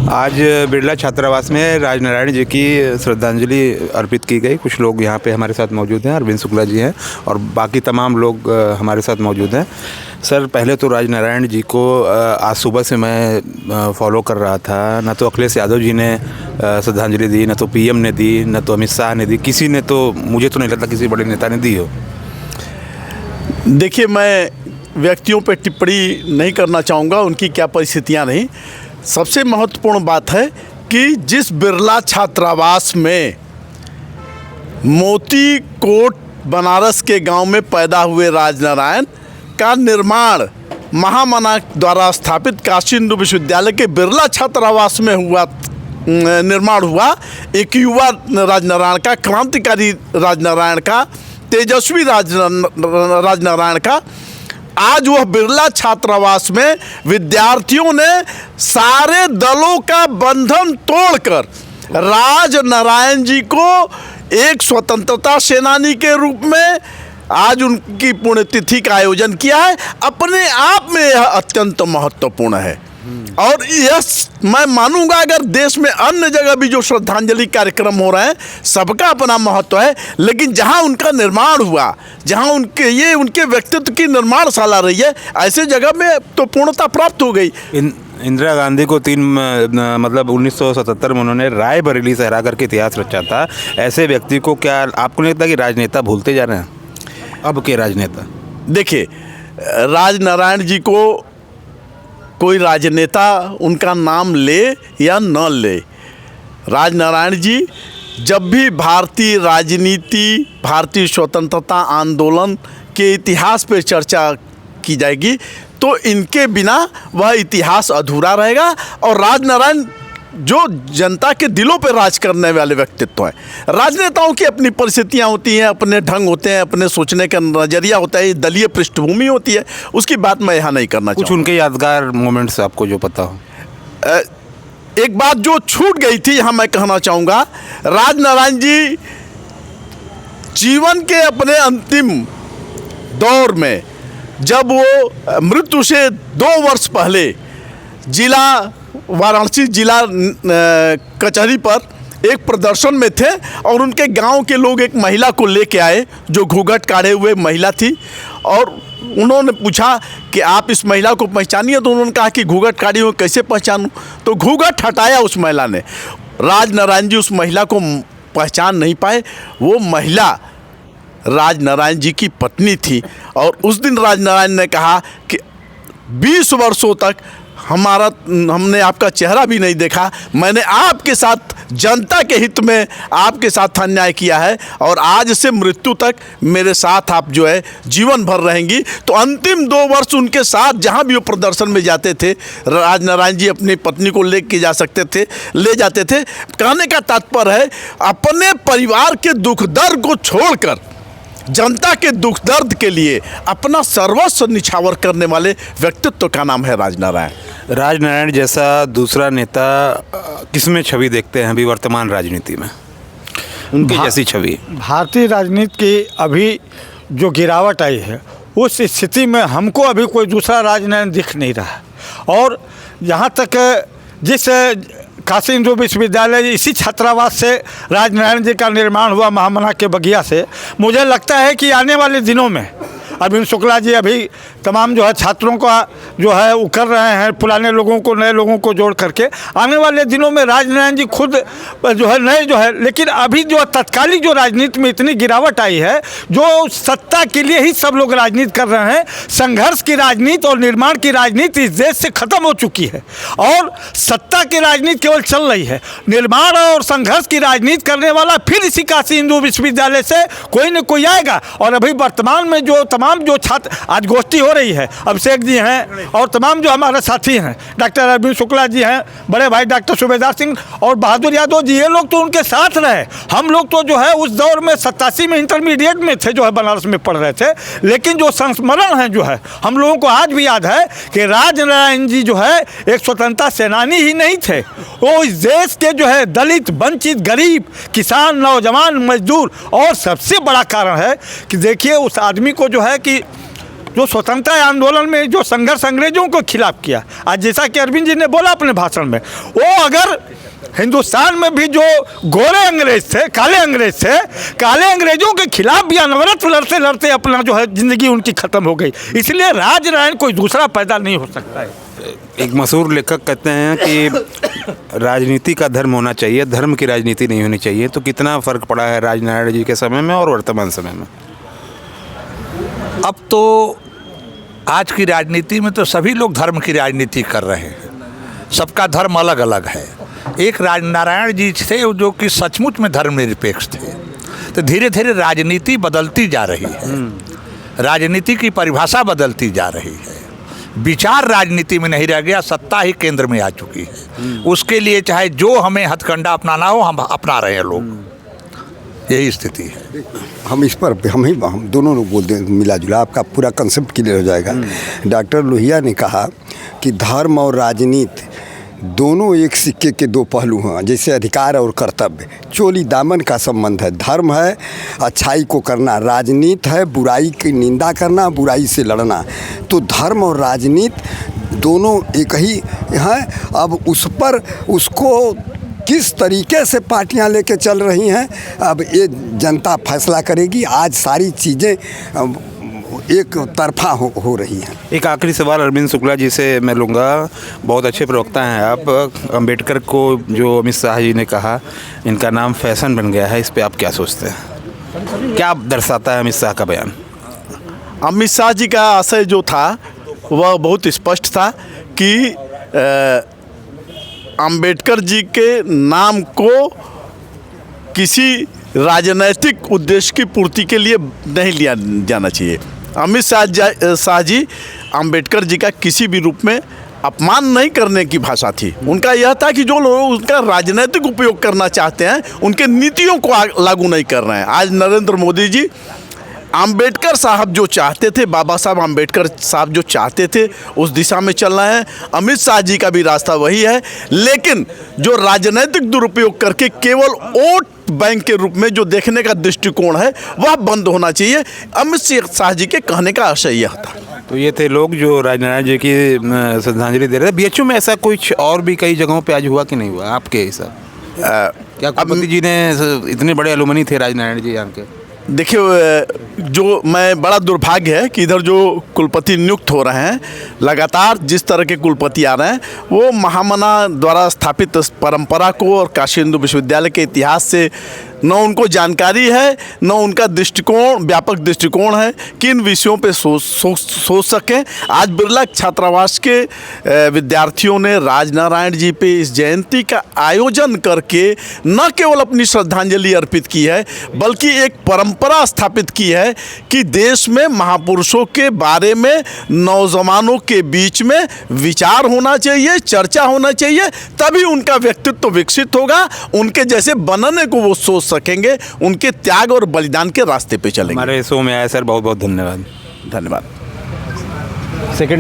आज बिरला छात्रावास में राजनारायण जी की श्रद्धांजलि अर्पित की गई। कुछ लोग यहाँ पे हमारे साथ मौजूद हैं, अरविंद शुक्ला जी हैं और बाकी तमाम लोग हमारे साथ मौजूद हैं। सर, पहले तो राजनारायण जी को आज सुबह से मैं फॉलो कर रहा था। न तो अखिलेश यादव जी ने श्रद्धांजलि दी, न तो पीएम ने दी, न तो अमित शाह ने दी, किसी ने तो, मुझे तो नहीं लगता किसी बड़े नेता ने दी हो। देखिए, मैं व्यक्तियों पर टिप्पणी नहीं करना चाहूँगा, उनकी क्या परिस्थितियाँ रहीं। सबसे महत्वपूर्ण बात है कि जिस बिरला छात्रावास में मोती कोट बनारस के गांव में पैदा हुए राजनारायण का निर्माण महामना द्वारा स्थापित काशी हिंदू विश्वविद्यालय के बिरला छात्रावास में निर्माण हुआ। एक युवा राजनारायण का, क्रांतिकारी राजनारायण का, तेजस्वी राजनारायण का आज वह बिरला छात्रावास में विद्यार्थियों ने सारे दलों का बंधन तोड़कर राजनारायण जी को एक स्वतंत्रता सेनानी के रूप में आज उनकी पुण्यतिथि का आयोजन किया है। अपने आप में यह अत्यंत महत्वपूर्ण है और यह मैं मानूंगा अगर देश में अन्य जगह भी जो श्रद्धांजलि कार्यक्रम हो रहे हैं सबका अपना महत्व है, लेकिन जहां उनका निर्माण हुआ, जहां उनके व्यक्तित्व की निर्माणशाला रही है, ऐसे जगह में तो पूर्णता प्राप्त हो गई। इंदिरा गांधी को 1977 में उन्होंने रायबरेली से हरा करके इतिहास रचा था। ऐसे व्यक्ति को क्या आपको नहीं लगता कि राजनेता भूलते जा रहे हैं अब के राजनेता? देखिए, राजनारायण जी को कोई राजनेता उनका नाम ले या न ले, राजनारायण जी जब भी भारतीय राजनीति, भारतीय स्वतंत्रता आंदोलन के इतिहास पर चर्चा की जाएगी तो इनके बिना वह इतिहास अधूरा रहेगा। और राजनारायण जो जनता के दिलों पर राज करने वाले व्यक्तित्व हैं। राजनेताओं की अपनी परिस्थितियां होती हैं, अपने ढंग होते हैं, अपने सोचने का नज़रिया होता है, दलीय पृष्ठभूमि होती है, उसकी बात मैं यहाँ नहीं करना चाहूँगा। कुछ उनके यादगार मोमेंट्स आपको जो पता हो? एक बात जो छूट गई थी यहाँ मैं कहना चाहूँगा, राजनारायण जी जीवन के अपने अंतिम दौर में जब वो मृत्यु से 2 वर्ष पहले वाराणसी जिला कचहरी पर एक प्रदर्शन में थे और उनके गांव के लोग एक महिला को लेके आए जो घूंघट काढ़े हुए महिला थी और उन्होंने पूछा कि आप इस महिला को पहचानिए, तो उन्होंने कहा कि घूंघट काढ़ी हुई कैसे पहचानूं, तो घूंघट हटाया उस महिला ने। राजनारायण जी उस महिला को पहचान नहीं पाए। वो महिला राजनारायण जी की पत्नी थी और उस दिन राजनारायण ने कहा कि 20 वर्षों तक हमने आपका चेहरा भी नहीं देखा, मैंने आपके साथ जनता के हित में आपके साथ अन्याय किया है और आज से मृत्यु तक मेरे साथ आप जो है जीवन भर रहेंगी। तो अंतिम 2 वर्ष उनके साथ जहां भी वो प्रदर्शन में जाते थे, राजनारायण जी अपनी पत्नी को ले जाते थे। कहने का तात्पर्य है अपने परिवार के दुख दर्द को छोड़कर जनता के दुख दर्द के लिए अपना सर्वस्व निछावर करने वाले व्यक्तित्व का नाम है राजनारायण। राजनारायण जैसा दूसरा नेता किसमें छवि देखते हैं अभी वर्तमान राजनीति में, उनकी जैसी छवि? भारतीय राजनीति की अभी जो गिरावट आई है उस स्थिति में हमको अभी कोई दूसरा राजनारायण दिख नहीं रहा। और यहाँ तक जिस काशी हिंदू विश्वविद्यालय इसी छात्रावास से राजनारायण जी का निर्माण हुआ महामना के बगिया से, मुझे लगता है कि आने वाले दिनों में अरविंद शुक्ला जी अभी तमाम जो है छात्रों का जो है वो कर रहे हैं, पुराने लोगों को नए लोगों को जोड़ करके। आने वाले दिनों में राजनारायण जी खुद जो है नए जो है, लेकिन अभी जो तत्कालिक जो राजनीति में इतनी गिरावट आई है, जो सत्ता के लिए ही सब लोग राजनीति कर रहे हैं, संघर्ष की राजनीति और निर्माण की राजनीति इस देश से खत्म हो चुकी है और सत्ता की राजनीति केवल चल रही है। निर्माण और संघर्ष की राजनीति करने वाला फिर इसी काशी हिंदू विश्वविद्यालय से कोई न कोई आएगा। और अभी वर्तमान में जो तमाम जो छात्र आज गोष्ठी हो रही है, अभिषेक जी हैं और तमाम जो हमारे साथी हैं, डॉक्टर अरविंद शुक्ला जी हैं, बड़े भाई डॉक्टर सूबेदार सिंह और बहादुर यादव जी, ये लोग तो उनके साथ रहे। हम लोग तो जो है उस दौर में 87 में इंटरमीडिएट में थे, जो है बनारस में पढ़ रहे थे। लेकिन जो संस्मरण है जो है हम लोगों को आज भी याद है कि राजनारायण जी जो है एक स्वतंत्रता सेनानी ही नहीं थे, वो इस देश के जो है दलित, वंचित, गरीब, किसान, नौजवान, मजदूर। और सबसे बड़ा कारण है कि देखिए उस आदमी को जो है कि जो स्वतंत्रता आंदोलन में जो संघर्ष अंग्रेजों को खिलाफ किया, आज जैसा कि अरविंद जी ने बोला अपने भाषण में, वो अगर हिंदुस्तान में भी जो गोरे अंग्रेज थे, काले अंग्रेज थे, काले अंग्रेजों के खिलाफ भी अनवरत लड़ते लड़ते अपना जो है ज़िंदगी उनकी ख़त्म हो गई। इसलिए राजनारायण कोई दूसरा पैदा नहीं हो सकता है। एक मशहूर लेखक कहते हैं कि राजनीति का धर्म होना चाहिए, धर्म की राजनीति नहीं होनी चाहिए। तो कितना फ़र्क पड़ा है राजनारायण जी के समय में और वर्तमान समय में? अब तो आज की राजनीति में तो सभी लोग धर्म की राजनीति कर रहे हैं, सबका धर्म अलग अलग है। एक राजनारायण जी थे जो कि सचमुच में धर्मनिरपेक्ष थे। तो धीरे धीरे राजनीति बदलती जा रही है, राजनीति की परिभाषा बदलती जा रही है, विचार राजनीति में नहीं रह गया, सत्ता ही केंद्र में आ चुकी है। उसके लिए चाहे जो हमें हथकंडा अपनाना हो हम अपना रहे हैं लोग, यही स्थिति है। हम इस पर हम दोनों लोग बोलते हैं मिला जुला, आपका पूरा कंसेप्ट क्लियर हो जाएगा। डॉक्टर लोहिया ने कहा कि धर्म और राजनीति दोनों एक सिक्के के दो पहलू हैं, जैसे अधिकार और कर्तव्य, चोली दामन का संबंध है। धर्म है अच्छाई को करना, राजनीति है बुराई की निंदा करना, बुराई से लड़ना। तो धर्म और राजनीति दोनों एक ही हैं। अब उस पर उसको किस तरीके से पार्टियां लेके चल रही हैं, अब ये जनता फैसला करेगी। आज सारी चीज़ें एक तरफा हो रही हैं। एक आखिरी सवाल अरविंद शुक्ला जी से मैं लूँगा, बहुत अच्छे प्रवक्ता हैं आप। अंबेडकर को जो अमित शाह जी ने कहा इनका नाम फैशन बन गया है, इस पे आप क्या सोचते हैं? क्या दर्शाता है अमित शाह का बयान? अमित शाह जी का आशय जो था वह बहुत स्पष्ट था कि अंबेडकर जी के नाम को किसी राजनैतिक उद्देश्य की पूर्ति के लिए नहीं लिया जाना चाहिए। अमित शाह जी अंबेडकर जी का किसी भी रूप में अपमान नहीं करने की भाषा थी। उनका यह था कि जो लोग उनका राजनीतिक उपयोग करना चाहते हैं उनके नीतियों को लागू नहीं कर रहे हैं। आज नरेंद्र मोदी जी अंबेडकर साहब जो चाहते थे, बाबा साहब अंबेडकर साहब जो चाहते थे उस दिशा में चल रहे हैं। अमित शाह जी का भी रास्ता वही है, लेकिन जो राजनीतिक दुरुपयोग करके केवल वोट बैंक के रूप में जो देखने का दृष्टिकोण है वह बंद होना चाहिए। अमित शाह जी के कहने का आशय यह था। तो ये थे लोग जो राजनारायण जी की श्रद्धांजलि दे रहे थे। बीएचयू में ऐसा कुछ और भी कई जगहों पे आज हुआ कि नहीं हुआ आपके हिसाब? क्या कुलपति जी ने इतने बड़े अलुमनी थे राजनारायण जी यहाँ के? देखिए, जो मैं बड़ा दुर्भाग्य है कि इधर जो कुलपति नियुक्त हो रहे हैं, लगातार जिस तरह के कुलपति आ रहे हैं वो महामना द्वारा स्थापित परंपरा को और काशी हिंदू विश्वविद्यालय के इतिहास से न उनको जानकारी है, न उनका दृष्टिकोण व्यापक दृष्टिकोण है कि इन विषयों पे सोच सकें। आज बिरला छात्रावास के विद्यार्थियों ने राजनारायण जी पे इस जयंती का आयोजन करके न केवल अपनी श्रद्धांजलि अर्पित की है बल्कि एक परंपरा स्थापित की है कि देश में महापुरुषों के बारे में नौजवानों के बीच में विचार होना चाहिए, चर्चा होना चाहिए, तभी उनका व्यक्तित्व विकसित होगा। उनके जैसे बनने को वो सोच सकेंगे, उनके त्याग और बलिदान के रास्ते पे चलेंगे। हमारे शो में आया सर, बहुत बहुत धन्यवाद। धन्यवाद। सेकंड